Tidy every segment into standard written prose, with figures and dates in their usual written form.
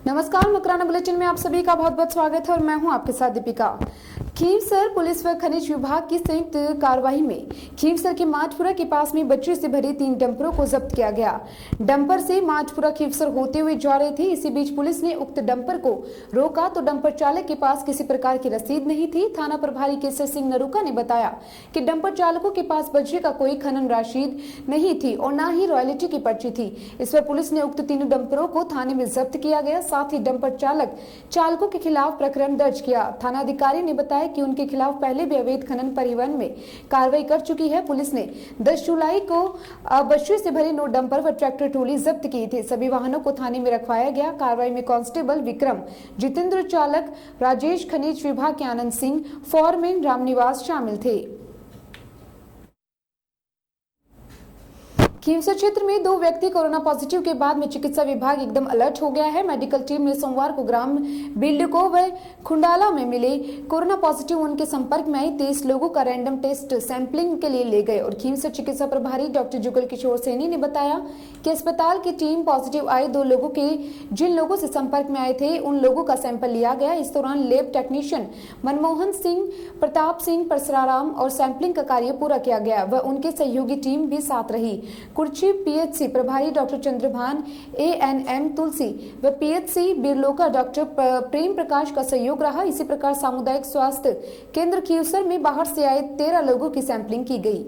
नमस्कार, मकराना बुलेटिन में आप सभी का बहुत बहुत स्वागत है और मैं हूं आपके साथ दीपिका। खींवसर पुलिस व खनिज विभाग की संयुक्त कार्रवाई में खींवसर के माठपुरा के पास में बजरी से भरे 3 डंपरों को जब्त किया गया। डंपर से माठपुरा खींवसर होते हुए जा रहे थे। इसी बीच पुलिस ने उक्त डंपर को रोका तो डंपर चालक के पास किसी प्रकार की रसीद नहीं थी। थाना प्रभारी केसर सिंह नरूका ने बताया कि डंपर चालकों के पास बजरी का कोई खनन रसीद नहीं थी और न ही रॉयल्टी की पर्ची थी। इस पर पुलिस ने उक्त तीनों डंपरों को थाने में जब्त किया गया। साथ ही डंपर चालकों के खिलाफ प्रकरण दर्ज किया। थानाधिकारी ने बताया कि उनके खिलाफ पहले भी अवैध खनन परिवहन में कार्रवाई कर चुकी है। पुलिस ने 10 जुलाई को बजरी से भरे 9 डंपर व ट्रैक्टर ट्रॉली जब्त किए थे। सभी वाहनों को थाने में रखवाया गया। कार्रवाई में कांस्टेबल विक्रम, जितेंद्र, चालक राजेश, खनिज विभाग के आनंद सिंह, फॉरमैन रामनिवास शामिल थे। खींवसर क्षेत्र में 2 व्यक्ति कोरोना पॉजिटिव के बाद में चिकित्सा विभाग एकदम अलर्ट हो गया है। मेडिकल टीम ने सोमवार को ग्राम बिल्डको व खुंडाला में मिले कोरोना पॉजिटिव उनके संपर्क में आई 23 लोगों का रैंडम टेस्ट सैंपलिंग के लिए ले गए। और खींवसर चिकित्सा प्रभारी डॉक्टर जुगल किशोर सैनी ने बताया कि अस्पताल की टीम पॉजिटिव आए 2 लोगों के जिन लोगों से संपर्क में आए थे उन लोगों का सैंपल लिया गया। इस दौरान लैब टेक्नीशियन मनमोहन सिंह, प्रताप सिंह, परसराराम और सैंपलिंग का कार्य पूरा किया गया व उनके सहयोगी टीम भी साथ रही। कुर्ची पीएचसी प्रभारी डॉक्टर चंद्रभान, एएनएम तुलसी व पीएचसी बिरलोका डॉक्टर प्रेम प्रकाश का सहयोग रहा। इसी प्रकार सामुदायिक स्वास्थ्य केंद्र खींवसर में बाहर से आए 13 लोगों की सैंपलिंग की गई।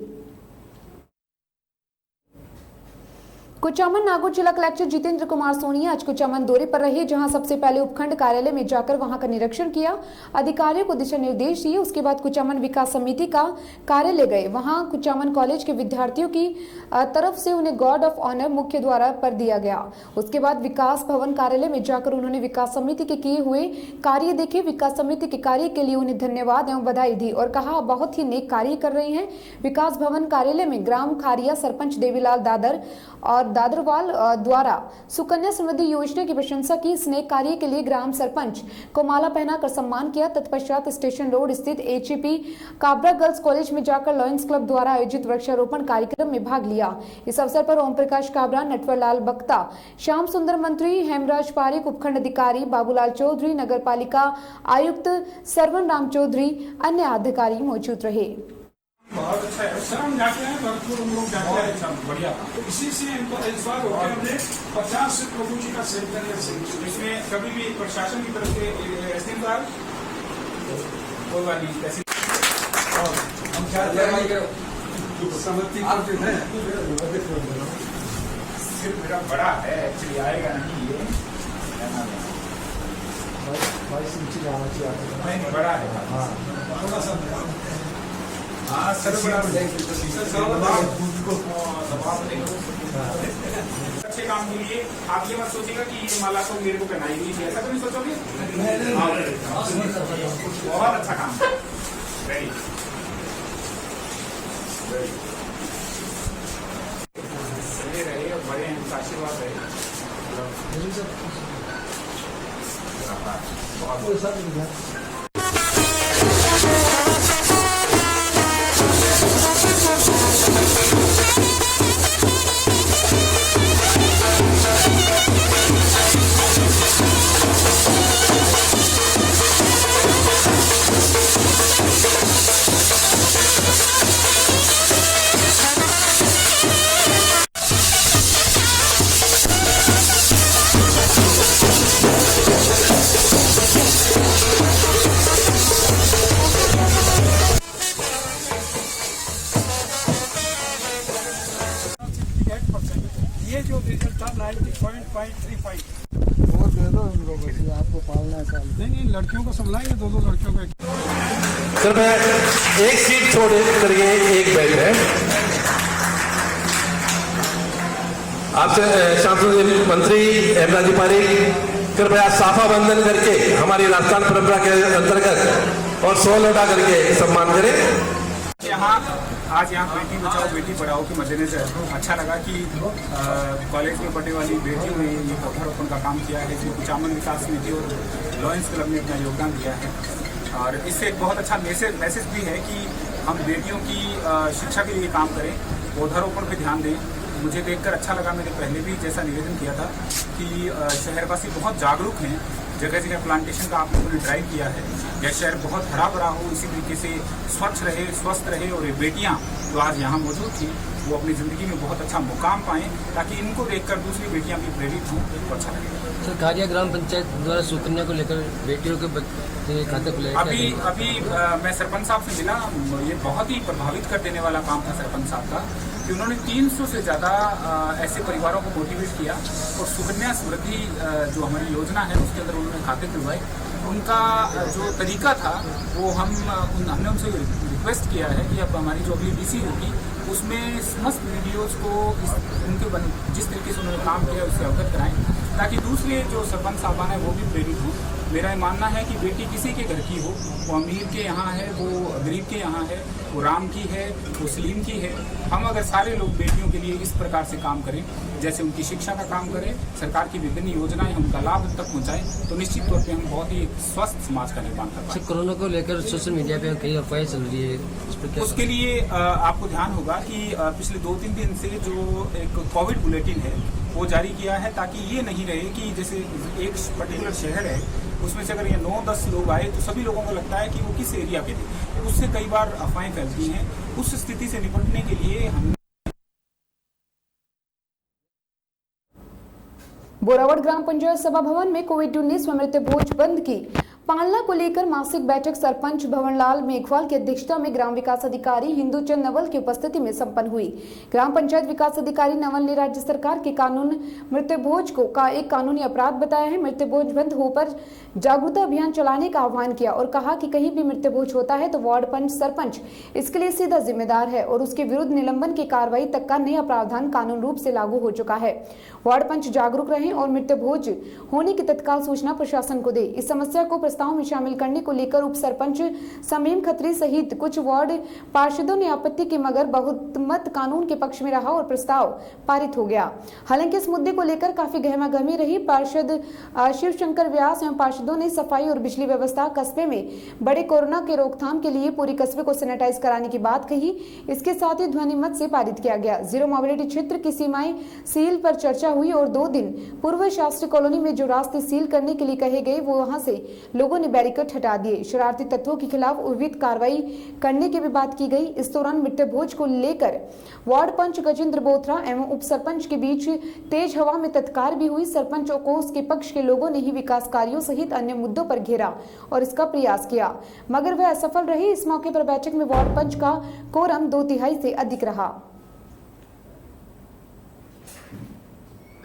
कुचामन नागौर जिला कलेक्टर जितेंद्र कुमार सोनी आज कुचामन दौरे पर रहे, जहां सबसे पहले उपखंड कार्यालय में जाकर वहां का निरीक्षण किया, अधिकारियों को दिशा निर्देश दिए। उसके बाद कुचामन विकास समिति का कार्यालय गए। वहां कुचामन कॉलेज के विद्यार्थियों की तरफ से उन्हें गार्ड ऑफ ऑनर मुख्य द्वार पर दिया गया। उसके बाद विकास भवन कार्यालय में जाकर उन्होंने विकास समिति के किए हुए कार्य देखे। विकास समिति के कार्य के लिए उन्हें धन्यवाद एवं बधाई दी और कहा बहुत ही नेक कार्य कर रहे हैं। विकास भवन कार्यालय में ग्राम खारिया सरपंच देवीलाल दादर और दादरवाल द्वारा सुकन्या समृद्धि योजना की प्रशंसा की। इस नेक कार्य के लिए ग्राम सरपंच को माला पहनाकर सम्मान किया। तत्पश्चात स्टेशन रोड स्थित एचपी काबरा गर्ल्स कॉलेज में जाकर लॉयंस क्लब द्वारा आयोजित वृक्षारोपण कार्यक्रम में भाग लिया। इस अवसर पर ओम प्रकाश काबरा, नटवरलाल बख्ता, श्याम सुंदर मंत्री, हेमराज पारिक, उपखंड अधिकारी बाबूलाल चौधरी, नगर पालिका आयुक्त सरवन राम चौधरी, अन्य अधिकारी मौजूद रहे। बहुत अच्छा है, श्रम जाते हैं, भरपूर हम लोग जाते हैं, सब बढ़िया। तो इसी से इनको इस बार हमने 50 लोगों जी का सेंटर है। इसमें कभी भी प्रशासन की तरफ से एसडीएम साहब होगा नहीं कैसी हम क्या समझती करते हैं। सिर्फ मेरा बड़ा है, एक्चुअली आएगा नहीं ये 22 इंची का आना चाहिए। नहीं बड़ा है, हाँ थोड़ा सा हाँ सर बड़ा अच्छे काम के लिए आप ये मत सोचिएगा कि ये माला को मेरे को पहनाई गई थी, ऐसा तो नहीं सोचोगे। बहुत अच्छा काम, वेरी सही रहे और बड़े हैं, आशीर्वाद रहे। बहुत ये जो रिजल्ट था 90.535 और दे दो इन लोगों से, आपको पालना है। नहीं लड़कियों को संभलाएंगे, 2 लड़कियों को। सर मैं एक सीट छोड़ करके एक बैठ है आपसे सांसद मंत्री हेमराज पारिक कृपया साफा बंधन करके हमारी राजस्थान परंपरा के अंतर्गत और 100 लौटा करके सम्मान करें। आज यहाँ बेटी बचाओ बेटी पढ़ाओ के मद्देनजर अच्छा लगा कि कॉलेज में पढ़ने वाली बेटियों ने ये पौधारोपण का काम किया है, जो कुचामन विकास समिति और लॉयंस क्लब ने अपना योगदान दिया है। और इससे एक बहुत अच्छा मैसेज भी है कि हम बेटियों की शिक्षा के लिए काम करें, पौधारोपण पर ध्यान दें। मुझे देखकर अच्छा लगा। मैंने पहले भी जैसा निवेदन किया था कि शहरवासी बहुत जागरूक हैं, जगह जगह प्लांटेशन का आप लोगों ने ड्राइव किया है। यह शहर बहुत हरा भरा हो, इसी तरीके से स्वच्छ रहे, स्वस्थ रहे, और ये बेटियां जो आज यहाँ मौजूद थी वो अपनी ज़िंदगी में बहुत अच्छा मुकाम पाएँ, ताकि इनको देखकर दूसरी बेटियां भी प्रेरित हों तो अच्छा लगे। सर, कारिया ग्राम पंचायत द्वारा सुकन्या को लेकर बेटियों के खाते खुले अभी मैं सरपंच साहब से मिला। ये बहुत ही प्रभावित कर देने वाला काम था सरपंच साहब का कि उन्होंने 300 से ज़्यादा ऐसे परिवारों को मोटिवेट किया, और सुकन्या समृद्धि जो हमारी योजना है उसके अंदर उन्होंने खाते खुलवाए। उनका जो तरीका था वो हमने उनसे रिक्वेस्ट किया है कि अब हमारी जो अगली डीसी होगी उसमें समस्त वीडियोज़ को उनके जिस तरीके से उन्होंने काम किया उससे अवगत कराएं, ताकि दूसरे जो सरपंच साहबान हैं वो भी प्रेरित हों। मेरा मानना है कि बेटी किसी के घर की हो, वो अमीर के यहाँ है, वो गरीब के यहाँ है, वो राम की है, वो सलीम की है। हम अगर सारे लोग बेटियों के लिए इस प्रकार से काम करें, जैसे उनकी शिक्षा का काम करें, सरकार की विभिन्न योजनाएं हम उनका लाभ तक पहुँचाएं, तो निश्चित तौर पर हम बहुत ही स्वस्थ समाज का निर्माण कर पाएंगे। कोरोना को लेकर सोशल मीडिया पे कई अफवाहें चल रही है, इस पर क्या? उसके लिए आपको ध्यान होगा कि पिछले 2-3 दिन से जो एक कोविड बुलेटिन है वो जारी किया है, ताकि ये नहीं रहे कि जैसे एक पर्टिकुलर शहर है उसमें से अगर ये 9-10 लोग आए तो सभी लोगों को लगता है कि वो किस एरिया के थे। उससे कई बार अफवाहें फैलती हैं। उस स्थिति से निपटने के लिए हम बोरावड़ ग्राम पंचायत सभा भवन में कोविड-19 व मृत्यु भोज बंद की पालना को लेकर मासिक बैठक सरपंच भवनलाल मेघवाल की अध्यक्षता में ग्राम विकास अधिकारी हिंदूचंद नवल की उपस्थिति में संपन्न हुई। ग्राम पंचायत विकास अधिकारी नवल ने राज्य सरकार के कानून मृत्यु भोज को एक कानूनी अपराध बताया है। मृत्यु भोज बंद हो पर जागरूकता अभियान चलाने का आह्वान किया और कहा कि कहीं भी मृत्यु भोज होता है तो वार्ड पंच सरपंच इसके लिए सीधा जिम्मेदार है और उसके विरुद्ध निलंबन की कार्रवाई तक का नया प्रावधान कानून रूप से लागू हो चुका है। वार्ड पंच जागरूक रहें और मृत्यु भोज होने की तत्काल सूचना प्रशासन को दे। इस समस्या को प्रस्ताव में शामिल करने को लेकर उप सरपंच समीम खत्री सहित कुछ वार्ड पार्षदों ने आपत्ति की, मगर बहुमत कानून के पक्ष में रहा और प्रस्ताव पारित हो गया। हालांकि इस मुद्दे को लेकर काफी गहमागहमी रही। पार्षद शिव शंकर व्यास एवं पार्षदों ने सफाई और बिजली व्यवस्था, कस्बे में बड़े कोरोना के रोकथाम के लिए पूरी कस्बे को सैनिटाइज कराने की बात कही। इसके साथ ही ध्वनि मत से पारित किया गया। जीरो मोबिलिटी क्षेत्र की सीमाएं सील पर चर्चा हुई और 2 दिन पूर्व शास्त्री कॉलोनी में जो रास्ते सील करने के लिए कहे गए वो वहां से लोगों ने बैरिकेड हटा दिए। शरारती तत्वों के खिलाफ विविध कार्रवाई करने की भी बात की गई। इस दौरान मृत्यु भोज को लेकर वार्ड पंच गजेंद्र बोथरा एवं उप सरपंच के बीच तेज हवा में तत्कार भी हुई। सरपंच को उसके पक्ष के लोगों ने ही विकास कार्यों सहित अन्य मुद्दों पर घेरा और इसका प्रयास किया, मगर वह असफल रही। इस मौके पर बैठक में वार्ड पंच का कोरम 2/3 से अधिक रहा।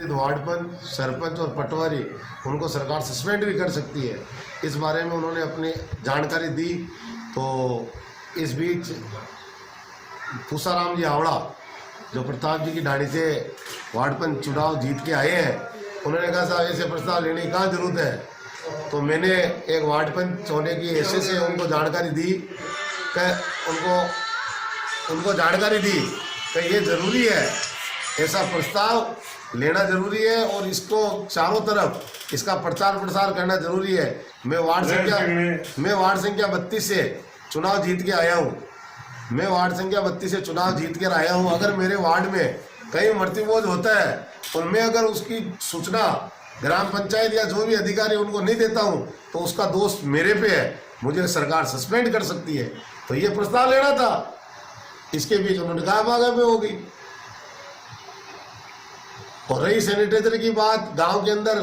वार्ड पंच, सरपंच और पटवारी उनको सरकार सस्पेंड भी कर सकती है। इस बारे में उन्होंने अपनी जानकारी दी। तो इस बीच पूसाराम जी हावड़ा जो प्रताप जी की ढाणी से वार्ड पंच चुनाव जीत के आए हैं, उन्होंने कहा साहब ऐसे प्रस्ताव लेने की कहाँ जरूरत है। तो मैंने एक वार्ड पंच होने की ऐसे से उनको जानकारी दी कि उनको जानकारी दी कि ये ज़रूरी है, ऐसा प्रस्ताव लेना जरूरी है और इसको चारों तरफ इसका प्रचार प्रसार करना जरूरी है। मैं वार्ड संख्या 32 से चुनाव जीत के आया हूँ। अगर मेरे वार्ड में कहीं मृत्यु भोज होता है और मैं अगर उसकी सूचना ग्राम पंचायत या जो भी अधिकारी उनको नहीं देता हूँ तो उसका दोष मेरे पे है, मुझे सरकार सस्पेंड कर सकती है। तो ये प्रस्ताव लेना था। इसके बीच उन्होंने कहा भागा में होगी। और रही सैनिटाइजर की बात, गांव के अंदर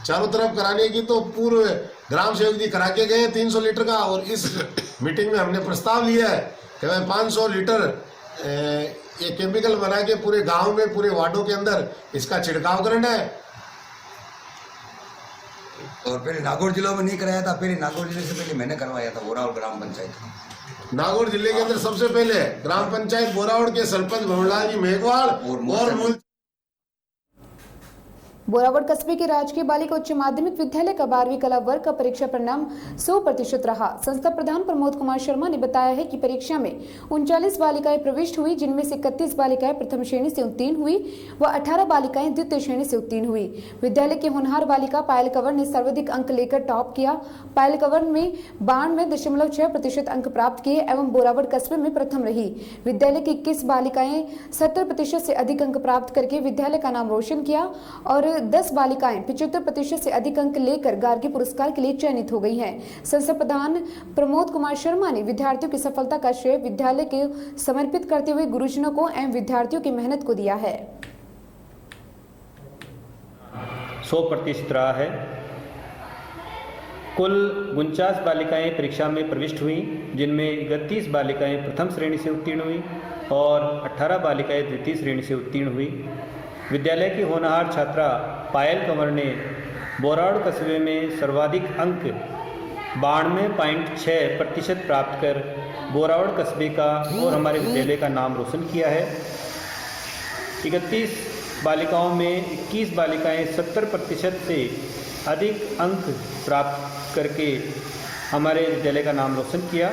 चारों तरफ कराने की, तो पूर्व ग्राम सेवक जी करा के गए 300 लीटर का। और इस मीटिंग में हमने प्रस्ताव लिया है कि भाई 500 लीटर ये केमिकल बना के पूरे गांव में, पूरे वार्डों के अंदर इसका छिड़काव करना है। और पहले नागौर जिले में नहीं कराया था, पहले नागौर जिले से पहले मैंने करवाया था बोरावड़ ग्राम पंचायत। नागौर जिले के अंदर सबसे पहले ग्राम पंचायत बोरावड़ के सरपंच भवनलाल जी मेघवाल और बोरावड़ कस्बे के राजकीय बालिका उच्च माध्यमिक विद्यालय का 12वीं कला वर्ग का परीक्षा परिणाम 100% रहा। संस्था प्रधान प्रमोद कुमार शर्मा ने बताया है कि परीक्षा में 39 बालिकाएं प्रविष्ट हुई, जिनमें से 31 बालिकाएं प्रथम श्रेणी से उत्तीर्ण हुई व 18 बालिकाएं द्वितीय श्रेणी से उत्तीर्ण हुई। विद्यालय की होनहार बालिका पायल कंवर ने सर्वाधिक अंक लेकर टॉप किया। पायल कंवर में 92.6% अंक प्राप्त किए एवं बोरावड़ कस्बे में प्रथम रही। विद्यालय की 21 बालिकाएं 70% से अधिक अंक प्राप्त करके विद्यालय का नाम रोशन किया और 10 बालिकाएं 75% से अधिक अंक लेकर गार्गी पुरस्कार के लिए चयनित हो गई हैं। संस्था प्रधान प्रमोद कुमार शर्मा ने विद्यार्थियों की सफलता का श्रेय विद्यालय के समर्पित करते हुए गुरुजनों को एवं विद्यार्थियों की मेहनत को दिया है। 100% रहा है। कुल 49 बालिकाएं परीक्षा में प्रविष्ट हुई, जिनमें 31 बालिकाएं प्रथम श्रेणी से उत्तीर्ण हुई और 18 बालिकाएं द्वितीय श्रेणी से उत्तीर्ण हुई। विद्यालय की होनहार छात्रा पायल कंवर ने बोरावड़ कस्बे में सर्वाधिक अंक 92.6% प्राप्त कर बोरावड़ कस्बे का और हमारे विद्यालय का नाम रोशन किया है। 31 बालिकाओं में 21 बालिकाएं 70% से अधिक अंक प्राप्त करके हमारे विद्यालय का नाम रोशन किया।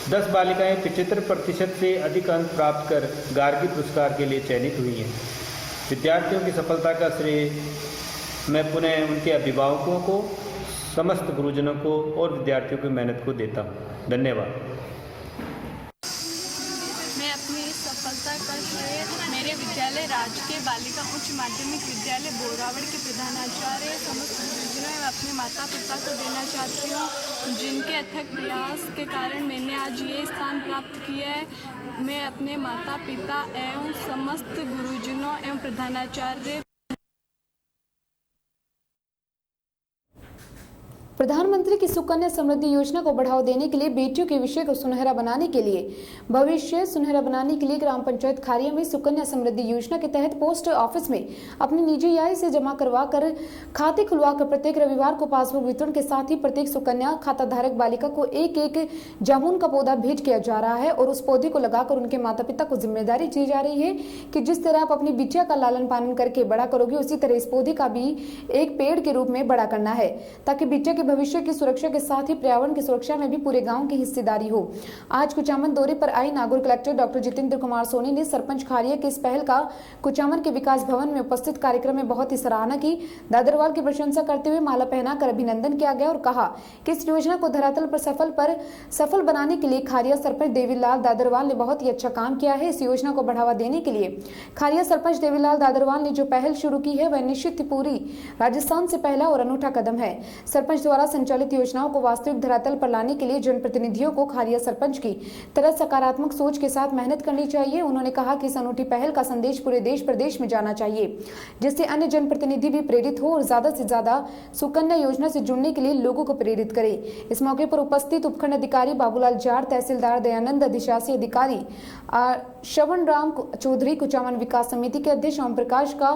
10 बालिकाएं 75% से अधिक अंक प्राप्त कर गार्गी पुरस्कार के लिए चयनित हुई हैं। विद्यार्थियों की सफलता का श्रेय मैं पुनः उनके अभिभावकों को, समस्त गुरुजनों को और विद्यार्थियों की मेहनत को देता हूँ। धन्यवाद। मैं अपनी सफलता का श्रेय मेरे विद्यालय राजकीय बालिका उच्च माध्यमिक विद्यालय बोरावड़ के प्रधानाचार्य, समस्त गुरुजनों एवं अपने माता पिता को देना चाहती हूँ, जिनके अथक प्रयास के कारण मैंने आज ये स्थान प्राप्त किया है। मैं अपने माता पिता एवं समस्त गुरुजनों एवं प्रधानाचार्य प्रधानमंत्री की सुकन्या समृद्धि योजना को बढ़ावा देने के लिए बेटियों के विषय को सुनहरा बनाने के लिए भविष्य सुनहरा बनाने के लिए ग्राम पंचायत खारिया में सुकन्या समृद्धि योजना के तहत पोस्ट ऑफिस में अपनी निजी आय से जमा करवा कर खाते खुलवाकर प्रत्येक रविवार को पासबुक वितरण के साथ ही प्रत्येक सुकन्या खाता धारक बालिका को एक जामुन का पौधा भेंट किया जा रहा है और उस पौधे को लगाकर उनके माता पिता को जिम्मेदारी दी जा रही है कि जिस तरह आप अपनी बिटिया का लालन पालन करके बड़ा करोगे, उसी तरह इस पौधे का भी एक पेड़ के रूप में बड़ा करना है, ताकि बिटिया के भविष्य की सुरक्षा के साथ ही पर्यावरण की सुरक्षा में भी पूरे गांव की हिस्सेदारी हो। आज कुचामन दौरे पर आई नागौर कलेक्टर डॉक्टर जितेंद्र कुमार सोनी ने सरपंच खारिया के इस पहल का कुचामन के विकास भवन में उपस्थित कार्यक्रम में बहुत ही सराहना की। दादरवाल की प्रशंसा करते हुए माला पहनाकर अभिनंदन किया गया और कहा कि इस योजना को धरातल पर सफल बनाने के लिए खारिया सरपंच देवीलाल दादरवाल ने बहुत ही अच्छा काम किया है। इस योजना को बढ़ावा देने के लिए खारिया सरपंच देवीलाल दादरवाल ने जो पहल शुरू की है वह निश्चित ही पूरी राजस्थान से पहला और अनूठा कदम है। सरपंच द्वारा संचालित योजनाओं को वास्तविक धरातल पर लाने के लिए जनप्रतिनिधियों को खारिया सरपंच की तरह सकारात्मक सोच के साथ मेहनत करनी चाहिए। उन्होंने कहा कि इस अनूठी पहल का संदेश पूरे देश प्रदेश में जाना चाहिए, जिससे अन्य जनप्रतिनिधि भी प्रेरित हो और ज्यादा से ज्यादा सुकन्या योजना से जुड़ने के लिए लोगों को प्रेरित करे। इस मौके पर उपस्थित उपखंड अधिकारी बाबूलाल जाट, तहसीलदार दयानंद, अधिशासी अधिकारी श्रवण राम चौधरी, कुचामन विकास समिति के अध्यक्ष ओम प्रकाश का,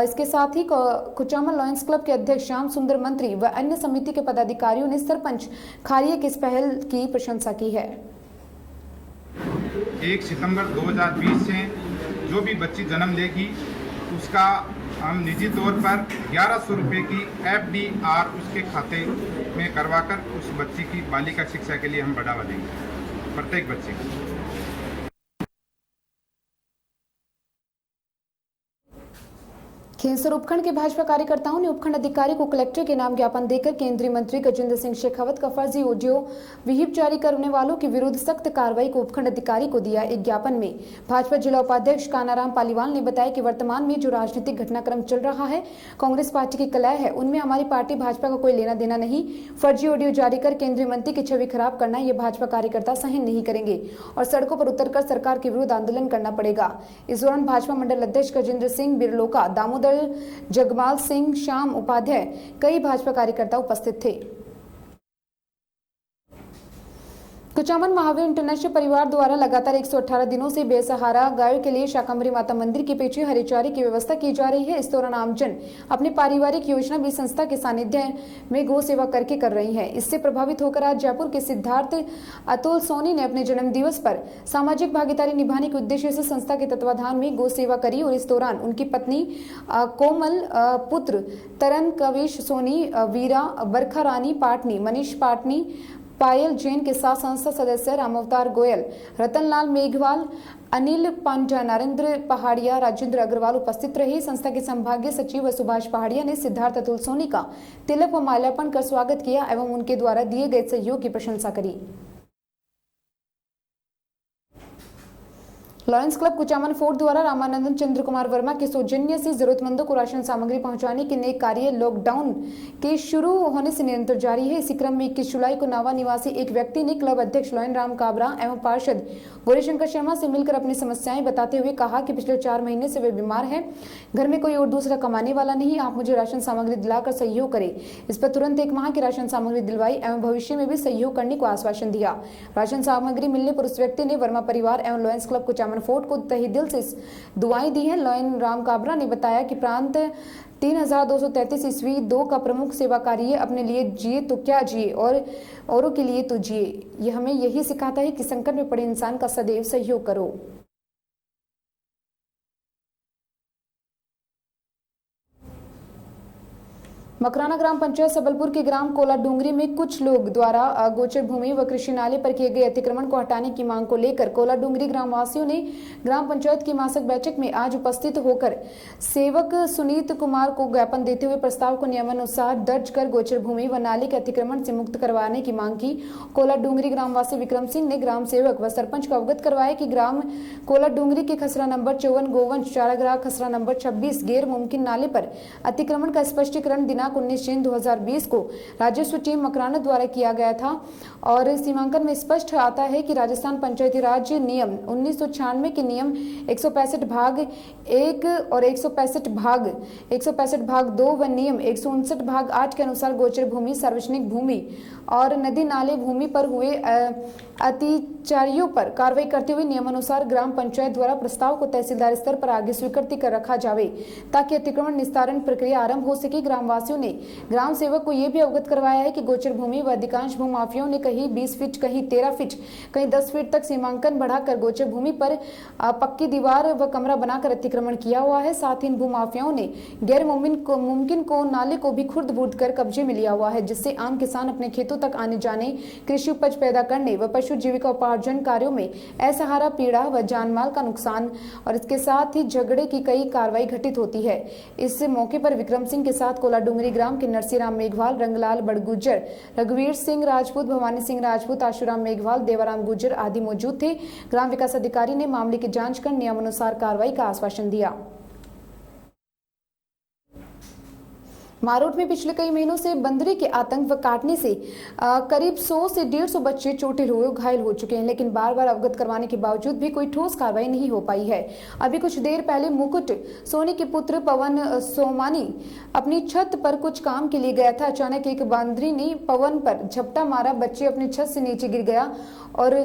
इसके साथ ही कुचामन लॉयंस क्लब के अध्यक्ष श्याम सुंदर मंत्री व अन्य समिति के पदाधिकारियों ने सरपंच खारिया की इस पहल की प्रशंसा की है। 1 सितंबर 2020 से जो भी बच्ची जन्म लेगी उसका हम निजी तौर पर 1100 रुपये की FDR उसके खाते में करवाकर उस बच्ची की बालिका शिक्षा के लिए हम बढ़ावा देंगे, प्रत्येक बच्चे को। खींसर उपखंड के भाजपा कार्यकर्ताओं ने उपखंड अधिकारी को कलेक्टर के नाम ज्ञापन देकर केंद्रीय मंत्री गजेंद्र सिंह शेखावत का फर्जी ऑडियो विहिप जारी करने वालों के विरुद्ध सख्त कार्रवाई को उपखंड अधिकारी को दिया। एक ज्ञापन में भाजपा जिला उपाध्यक्ष कानाराम पालीवाल ने बताया कि वर्तमान में जो राजनीतिक घटनाक्रम चल रहा है, कांग्रेस पार्टी की कलह है, उनमें हमारी पार्टी भाजपा का कोई लेना देना नहीं। फर्जी ऑडियो जारी कर केंद्रीय मंत्री की छवि खराब करना ये भाजपा कार्यकर्ता सहन नहीं करेंगे और सड़कों पर उतरकर सरकार के विरुद्ध आंदोलन करना पड़ेगा। इस दौरान भाजपा मंडल अध्यक्ष गजेंद्र सिंह बिरलोका, दामोदर जगमाल सिंह, श्याम उपाध्याय, कई भाजपा कार्यकर्ता उपस्थित थे। कुचामन महावीर इंटरनेशनल परिवार द्वारा लगातार 118 दिनों से बेसहारा गायों के लिए शाकंभरी माता मंदिर के पीछे हरे चारे की व्यवस्था की जा रही है। इस दौरान आमजन अपनी पारिवारिक योजना भी संस्था के सानिध्य में गौ सेवा करके कर रही है। इससे प्रभावित होकर आज जयपुर के सिद्धार्थ अतुल सोनी ने अपने जन्म दिवस पर सामाजिक भागीदारी निभाने के उद्देश्य से संस्था के तत्वाधान में गौ सेवा करी और इस दौरान उनकी पत्नी कोमल, पुत्र तरन कविश सोनी, वीरा, बरखा रानी पाटनी, मनीष पाटनी, पायल जैन के साथ संस्था सदस्य रामावतार गोयल, रतनलाल मेघवाल, अनिल पांडा, नरेंद्र पहाड़िया, राजेंद्र अग्रवाल उपस्थित रहे। संस्था के संभागीय सचिव सुभाष पहाड़िया ने सिद्धार्थ अतुल सोनी का तिलक व माल्यार्पण कर स्वागत किया एवं उनके द्वारा दिए गए सहयोग की प्रशंसा करी। लॉरेंस क्लब कुचामन फोर्ट द्वारा रामानंदन चंद्र कुमार वर्मा के सौजन्य से जरूरतमंदों को राशन सामग्री पहुंचाने के नेक कार्य लॉकडाउन के शुरू होने से निरंतर जारी है। इसी क्रम में 21 जुलाई को नावा निवासी एक व्यक्ति ने क्लब अध्यक्ष लॉयन राम काबरा एवं पार्षद गौरीशंकर शर्मा से मिलकर अपनी समस्याएं बताते हुए कहा कि पिछले 4 महीने से वे बीमार हैं, घर में कोई और दूसरा कमाने वाला नहीं, आप मुझे राशन सामग्री दिलाकर सहयोग करें। इस पर तुरंत 1 माह की राशन सामग्री दिलवाई एवं भविष्य में भी सहयोग करने को आश्वासन दिया। राशन सामग्री मिलने पर उस व्यक्ति ने वर्मा परिवार एवं लॉयंस क्लब कुचामन फोर्ट को तहे दिल से दुआएं दी हैं। लॉयन राम काबरा ने बताया कि प्रांत 3233 ईस्वी 2 का प्रमुख सेवा कार्य अपने लिए जिए तो क्या जिए और औरों के लिए तो जिए। यह हमें यही सिखाता है कि संकट में पड़े इंसान का सदैव सहयोग करो। मकराना ग्राम पंचायत सबलपुर के ग्राम कोला डूंगरी में कुछ लोग द्वारा गोचर भूमि व कृषि नाले पर किए गए अतिक्रमण को हटाने की मांग को लेकर कोला डूंगरी ग्राम वासियों ने ग्राम पंचायत की मासिक बैठक में आज उपस्थित होकर सेवक सुनीत कुमार को ज्ञापन देते हुए प्रस्ताव को नियमानुसार दर्ज कर गोचर भूमि व नाले के अतिक्रमण से मुक्त करवाने की मांग की। कोला डूंगरी ग्रामवासी विक्रम सिंह ने ग्राम सेवक व सरपंच को अवगत करवाया कि ग्राम कोला डूंगरी के खसरा नंबर 54 गोवंश चाराग्राह खसरा नंबर 26 गैर मुमकिन नाले पर अतिक्रमण का स्पष्टीकरण दिनांक 19 जून 2020 को राजस्व टीम मकराना द्वारा किया गया था और सीमांकन में स्पष्ट आता है कि राजस्थान पंचायती राज नियम 1996 के नियम 165 भाग 1 और 165 भाग 2 व नियम 159 भाग 8 के अनुसार गोचर भूमि, सार्वजनिक भूमि और नदी नाले भूमि पर हुए अतिचारियों पर कार्रवाई करते हुए नियमानुसार ग्राम पंचायत द्वारा प्रस्ताव को तहसीलदार स्तर पर आगे स्वीकृति कर रखा जावे ताकि अतिक्रमण निस्तारण प्रक्रिया आरंभ हो सके। ग्रामवासियों ने ग्राम सेवक को यह भी अवगत करवाया है कि गोचर भूमि व अधिकांश भूमाफियाओं ने कहीं 20 फीट, कहीं 13 फीट, कहीं 10 फीट तक सीमांकन बढ़ाकर गोचर भूमि पर पक्की दीवार व कमरा बनाकर अतिक्रमण किया हुआ है। साथ ही इन भूमाफियाओं ने गैर मुमकिन को नाले को भी खुर्द बुर्द कर कब्जे में लिया हुआ है, जिससे आम किसान अपने खेतों तक आने जाने, कृषि उपज पैदा करने व पशु जीविका उपार्जन कार्यों में असहारा पीड़ा व जानमाल का नुकसान और इसके साथ ही झगड़े की कई कार्रवाई घटित होती है। इस मौके पर विक्रम सिंह के साथ कोला डूंगरी ग्राम के नरसीराम मेघवाल, रंगलाल बड़गुजर, रघुवीर सिंह राजपूत, भवानी सिंह राजपूत, आशुराम मेघवाल, देवाराम गुजर आदि मौजूद थे। ग्राम विकास अधिकारी ने मामले की जांच कर नियमानुसार कार्रवाई का आश्वासन दिया। मारोट में पिछले कई महीनों से बंदरे के आतंक व काटने से करीब 100 से 150 बच्चे चोटिल हुए घायल हो चुके हैं, लेकिन बार बार अवगत करवाने के बावजूद भी कोई ठोस कार्रवाई नहीं हो पाई है। अभी कुछ देर पहले मुकुट सोनी के पुत्र पवन सोमानी अपनी छत पर कुछ काम के लिए गया था। अचानक एक बंदरी ने पवन पर झपटा मारा, बच्चे अपनी छत से नीचे गिर गया और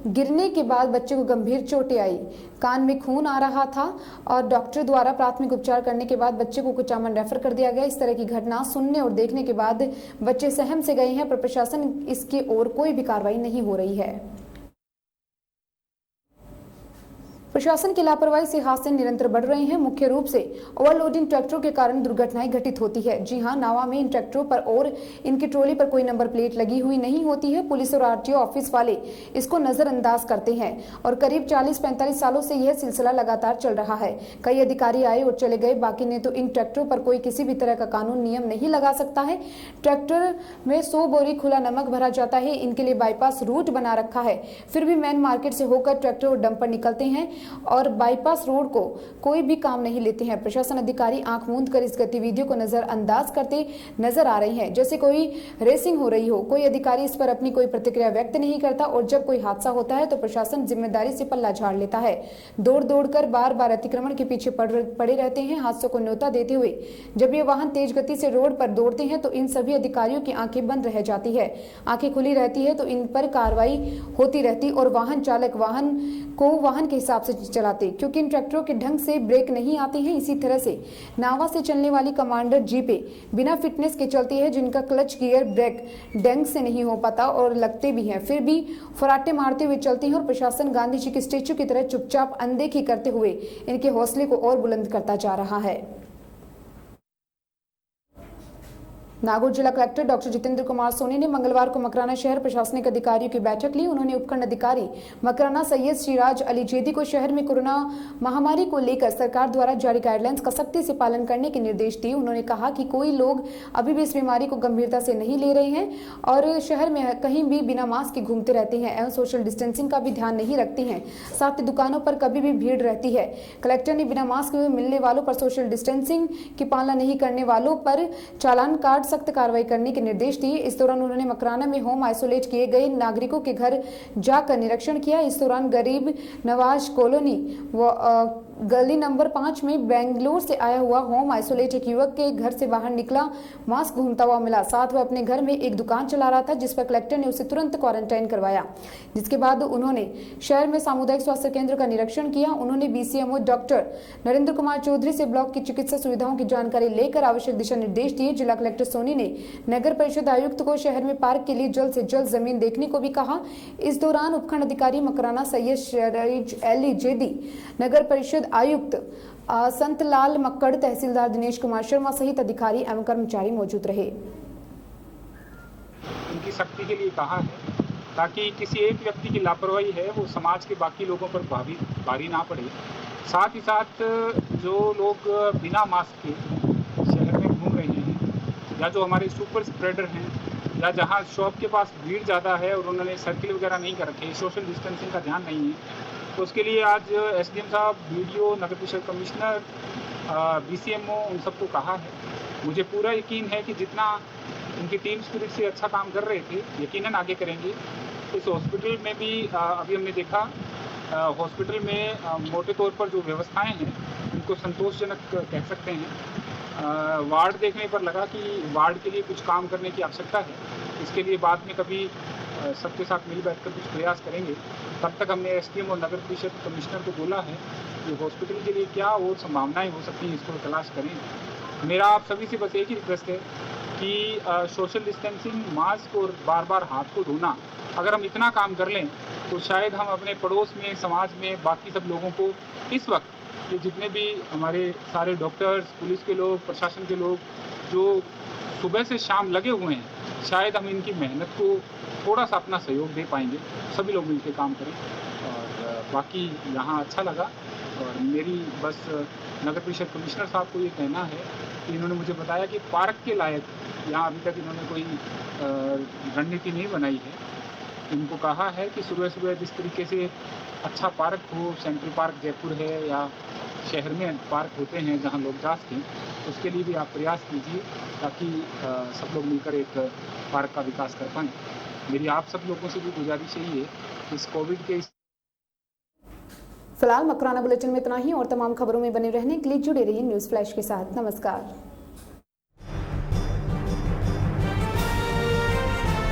गिरने के बाद बच्चे को गंभीर चोटें आई, कान में खून आ रहा था और डॉक्टर द्वारा प्राथमिक उपचार करने के बाद बच्चे को कुचामन रेफर कर दिया गया। इस तरह की घटना सुनने और देखने के बाद बच्चे सहम से गए हैं, पर प्रशासन इसकी ओर कोई भी कार्रवाई नहीं हो रही है। प्रशासन की लापरवाही से हादसे निरंतर बढ़ रहे हैं। मुख्य रूप से ओवरलोडिंग ट्रैक्टरों के कारण दुर्घटनाएं घटित होती है। जी हां, नावा में इन ट्रैक्टरों पर और इनकी ट्रॉली पर कोई नंबर प्लेट लगी हुई नहीं होती है। पुलिस और आरटीओ ऑफिस वाले इसको नजरअंदाज करते हैं और करीब 40-45 सालों से यह सिलसिला लगातार चल रहा है। कई अधिकारी आए और चले गए, बाकी ने तो इन ट्रैक्टरों पर कोई किसी भी तरह का कानून नियम नहीं लगा सकता है। ट्रैक्टर में 100 बोरी खुला नमक भरा जाता है, इनके लिए बाईपास रूट बना रखा है, फिर भी मेन मार्केट से होकर ट्रैक्टर और डंपर निकलते हैं। और बाईपास रोड को कोई भी काम नहीं लेते हैं। प्रशासन अधिकारी आंख मूंद कर इस गतिविधियों को नजरअंदाज करते नजर आ रहे हैं, जैसे कोई रेसिंग हो रही हो। कोई अधिकारी इस पर अपनी कोई प्रतिक्रिया व्यक्त नहीं करता और जब कोई हादसा होता है तो प्रशासन जिम्मेदारी से पल्ला झाड़ लेता है। दौड़ दौड़कर बार बार अतिक्रमण के पीछे पड़े रहते हैं, हादसों को न्योता देते हुए। जब ये वाहन तेज गति से रोड पर दौड़ते हैं तो इन सभी अधिकारियों की आंखें बंद रह जाती है। आंखें खुली रहती है तो इन पर कार्रवाई होती रहती और वाहन चालक वाहन के हिसाब से चलाते, क्योंकि इन ट्रैक्टरों के ढंग से ब्रेक नहीं आते हैं। इसी तरह से नावा से चलने वाली कमांडर जीपें बिना फिटनेस के चलती है, जिनका क्लच गियर ब्रेक ढंग से नहीं हो पाता और लगते भी हैं, फिर भी फराटे मारते हुए चलती हैं और प्रशासन गांधी जी के स्टेचू की तरह चुपचाप अनदेखी करते हुए इनके हौसले को और बुलंद करता जा रहा है। नागौर जिला कलेक्टर डॉक्टर जितेंद्र कुमार सोनी ने मंगलवार को मकराना शहर प्रशासनिक अधिकारियों की बैठक ली। उन्होंने उपखंड अधिकारी मकराना सैयद सिराज अली जेदी को शहर में कोरोना महामारी को लेकर सरकार द्वारा जारी गाइडलाइंस का सख्ती से पालन करने के निर्देश दिए। उन्होंने कहा कि कोई लोग अभी भी इस बीमारी को गंभीरता से नहीं ले रहे हैं और शहर में कहीं भी बिना मास्क के घूमते रहते हैं एवं सोशल डिस्टेंसिंग का भी ध्यान नहीं रखते हैं। साथ ही दुकानों पर कभी भी भीड़ रहती है। कलेक्टर ने बिना मास्क में मिलने वालों पर सोशल डिस्टेंसिंग की पालना नहीं करने वालों पर चालान काट सख्त कार्रवाई करने के निर्देश दिए। इस दौरान उन्होंने मकराना में होम आइसोलेट किए गए नागरिकों के घर जाकर निरीक्षण किया। इस दौरान गरीब नवाज कॉलोनी व गली नंबर 5 में बेंगलुरु से आया हुआ होम आइसोलेट एक युवक के घर से बाहर निकला मास्क घूमता हुआ मिला। साथ वह अपने घर में एक दुकान चला रहा था, जिस पर कलेक्टर ने उसे तुरंत क्वारंटाइन करवाया, जिसके बाद उन्होंने शहर में सामुदायिक स्वास्थ्य केंद्र का निरीक्षण किया। उन्होंने बीसीएमओ डॉक्टर नरेंद्र कुमार चौधरी से ब्लॉक की चिकित्सा सुविधाओं की जानकारी लेकर आवश्यक दिशा निर्देश दिए। जिला कलेक्टर सोनी ने नगर परिषद आयुक्त को शहर में पार्क के लिए जल्द से जल्द जमीन देखने को भी कहा। इस दौरान उपखंड अधिकारी मकराना सैयद सिराज अली जेदी, नगर परिषद आयुक्त संतलाल मक्कड़, तहसीलदार दिनेश कुमार शर्मा सहित अधिकारी एवं कर्मचारी मौजूद रहे। उनकी सख्ती के लिए कहा है ताकि किसी एक व्यक्ति की लापरवाही है वो समाज के बाकी लोगों पर भारी ना पड़े। साथ ही साथ जो लोग बिना मास्क के शहर में घूम रहे हैं या जो हमारे सुपर स्प्रेडर हैं या जहाँ शॉप के पास भीड़ ज़्यादा है और उन्होंने सर्किल वगैरह नहीं कर रखे, सोशल डिस्टेंसिंग का ध्यान नहीं है, तो उसके लिए आज एसडीएम साहब, बीडीओ, नगर परिषद कमिश्नर, बीसीएमओ उन सबको कहा है। मुझे पूरा यकीन है कि जितना उनकी टीम स्पिरिट से अच्छा काम कर रहे थे यकीनन आगे करेंगे। इस हॉस्पिटल में भी अभी हमने देखा हॉस्पिटल में मोटे तौर पर जो व्यवस्थाएं हैं उनको संतोषजनक कह सकते हैं। वार्ड देखने पर लगा कि वार्ड के लिए कुछ काम करने की आवश्यकता है। इसके लिए बाद में कभी सबके साथ मिल बैठकर कुछ प्रयास करेंगे। तब तक हमने एसडीएम और नगर परिषद कमिश्नर को बोला है कि हॉस्पिटल के लिए क्या और संभावनाएं हो सकती हैं, इसको तलाश करें। मेरा आप सभी से बस एक ही रिक्वेस्ट है कि सोशल डिस्टेंसिंग, मास्क और बार बार हाथ को धोना, अगर हम इतना काम कर लें तो शायद हम अपने पड़ोस में, समाज में बाकी सब लोगों को इस वक्त ये जितने भी हमारे सारे डॉक्टर्स, पुलिस के लोग, प्रशासन के लोग जो सुबह से शाम लगे हुए हैं, शायद हम इनकी मेहनत को थोड़ा सा अपना सहयोग दे पाएंगे। सभी लोग मिलकर काम करें। और बाकी यहाँ अच्छा लगा और मेरी बस नगर परिषद कमिश्नर साहब को ये कहना है कि इन्होंने मुझे बताया कि पार्क के लायक यहाँ अभी तक इन्होंने कोई रणनीति नहीं बनाई है। इनको कहा है कि सुबह सुबह जिस तरीके से अच्छा पार्क हो, सेंट्रल पार्क जयपुर है या शहर में पार्क होते हैं जहाँ लोग जा सकें, उसके लिए भी आप प्रयास कीजिए ताकि सब लोग मिलकर एक पार्क का विकास कर पाएँ। मेरी आप सब लोगों से भी गुजारिश यही है कि इस कोविड के फिलहाल मकराना बुलेटिन में इतना ही और तमाम खबरों में बने रहने के लिए जुड़े रहिए न्यूज़ फ्लैश के साथ। नमस्कार।